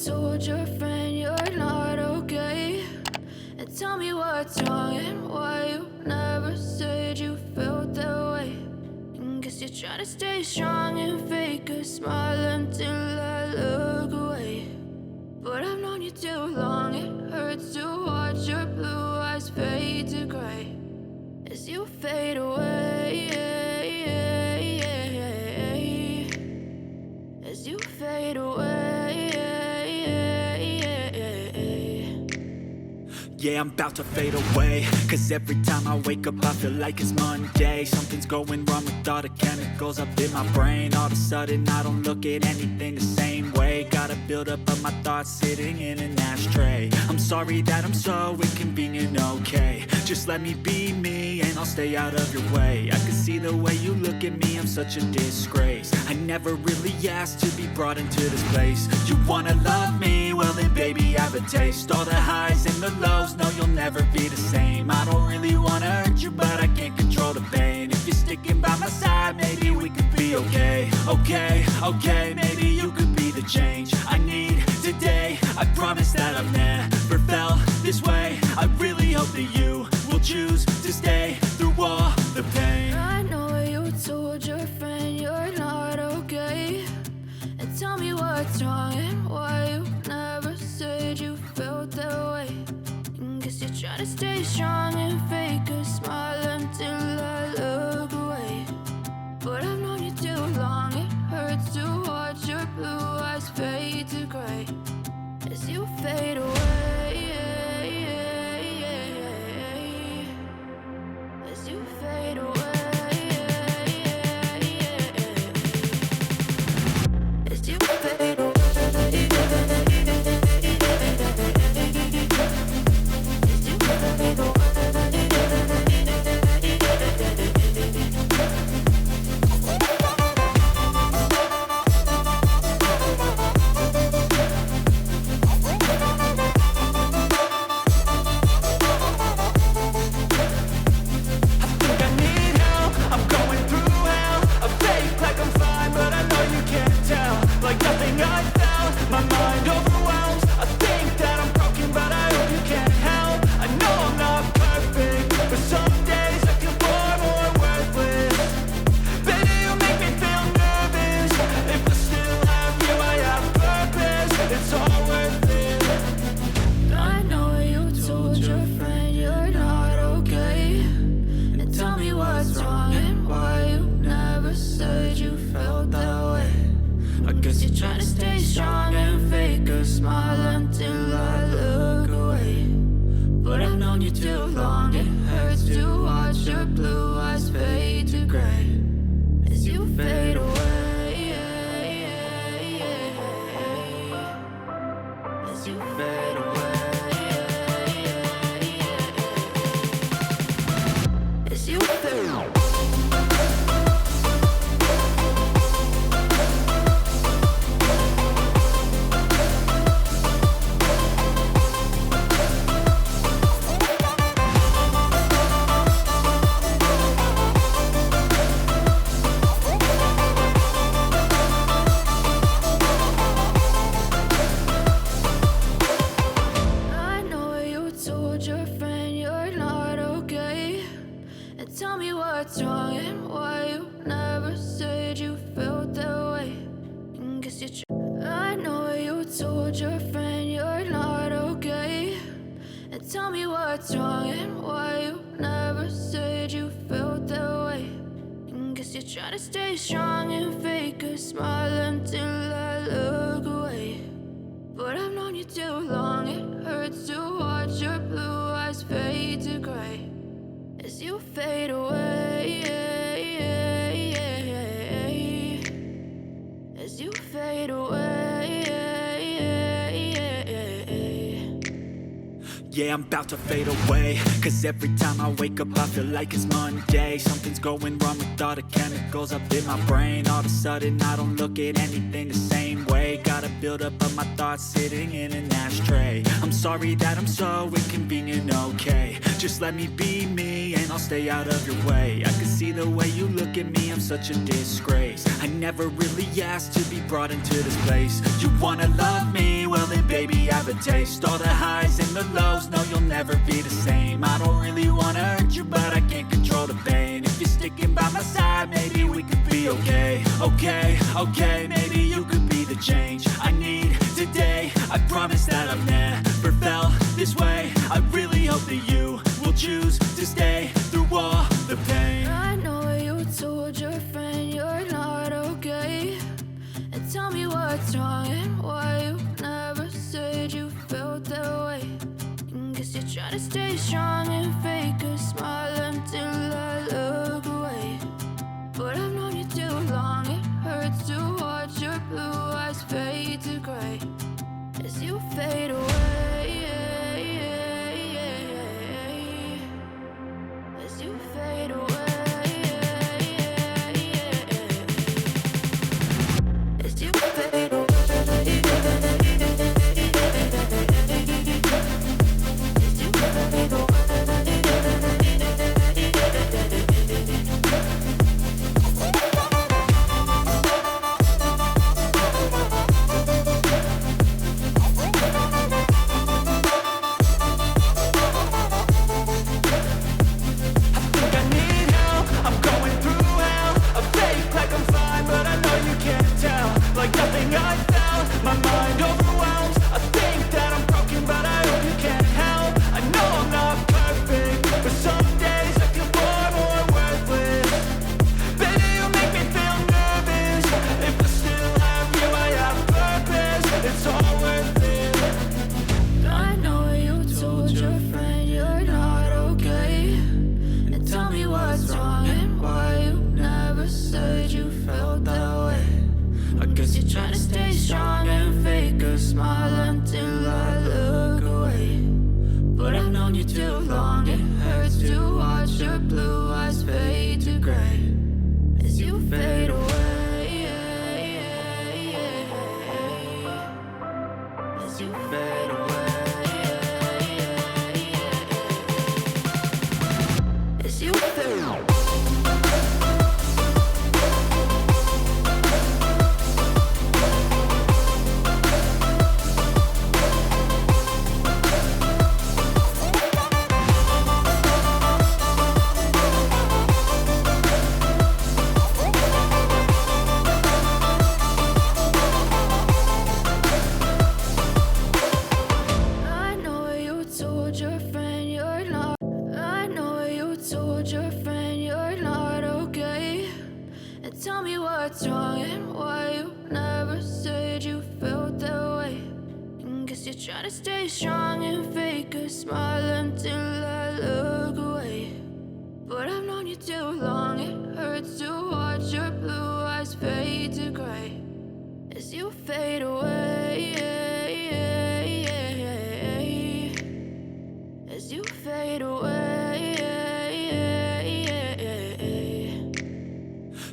told your friend you're not okay? And tell me what's wrong and why you never said you felt that way. And guess you're trying to stay strong and fake a smile until I look away. But I've known you too long, it hurts to watch your blue eyes fade to gray as you fade away, as you fade away. Yeah, I'm about to fade away, cause every time I wake up I feel like it's Monday. Something's going wrong with all the chemicals up in my brain. All of a sudden I don't look at anything the same way. Got a buildup of my thoughts sitting in an ashtray. I'm sorry that I'm so inconvenient, okay? Just let me be me and I'll stay out of your way. I can see the way you look at me, I'm such a disgrace. I never really asked to be brought into this place. You wanna love me? Well then baby I have a taste. All the highs and the lows, no you'll never be the same. I don't really wanna hurt you but I can't control the pain. If you're sticking by my side maybe we could be okay. Okay, maybe you could be the change I need today. I promise that I've never felt this way. I really hope that you will choose to stay through all the pain. I know you told your friend you're not okay. And tell me what's wrong and why you never said you felt that way. And guess you're trying to stay strong and fake a smile until I look away. But I've known you too long, it hurts to watch your blue eyes fade to gray as you fade away, as you fade away, as you fade away. Tell me what's wrong and why you never said you felt that way. And guess you're trying to stay strong and fake a smile until I look away. But I've known you too long, it hurts to watch your blue eyes fade to gray as you fade away, as you fade away. Yeah, I'm about to fade away, cause every time I wake up I feel like it's Monday. Something's going wrong with all the chemicals up in my brain. All of a sudden I don't look at anything the same way. Got a buildup of my thoughts sitting in an ashtray. I'm sorry that I'm so inconvenient, okay? Just let me be me and I'll stay out of your way. I can see the way you look at me, I'm such a disgrace. I never really asked to be brought into this place. You wanna love me? Well then have a taste. All the highs and the lows, no, you'll never be the same. I don't really wanna hurt you, but I can't control the pain. If you're sticking by my side, maybe we could be okay. Okay, maybe you could be the change I need today. I promise that I've never felt this way. I really hope that you will choose to stay through all the pain. I know you told your friend you're not okay, and tell me what's wrong and why you never said you felt that way. Guess you're trying to stay strong and fake a smile until I look away. But I've known you too long, it hurts to watch your blue eyes fade to gray as you fade away. As you fade away. As you fade away. Try to stay strong and fake a smile until I look away. But I've known you too long, it hurts to watch your blue eyes fade to gray as you fade away. As you fade away.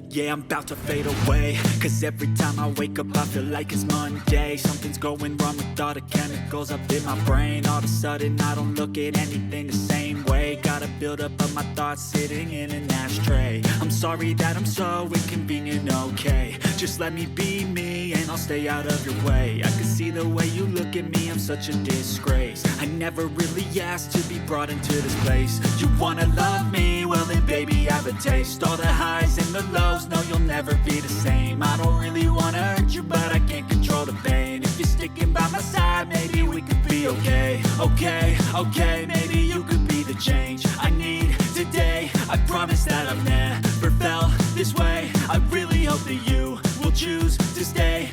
Yeah, I'm about to fade away, cause every time I wake up I feel like it's Monday. Something's going wrong with all the chemicals up in my brain. All of a sudden I don't look at anything the same way. Gotta build up of my thoughts sitting in an ashtray. I'm sorry that I'm so inconvenient, okay. Just let me be me and I'll stay out of your way. I can see the way you look at me, I'm such a disgrace. I never really asked to be brought into this place. You wanna love me? Well then baby have a taste. All the highs and the lows, no, you'll never be the same. I don't really wanna hurt you, but I can't control the pain. If you're sticking by my side, maybe we could be okay. Okay, maybe you could be the change I need today. I promise that I've never felt this way. I really hope that you will choose to stay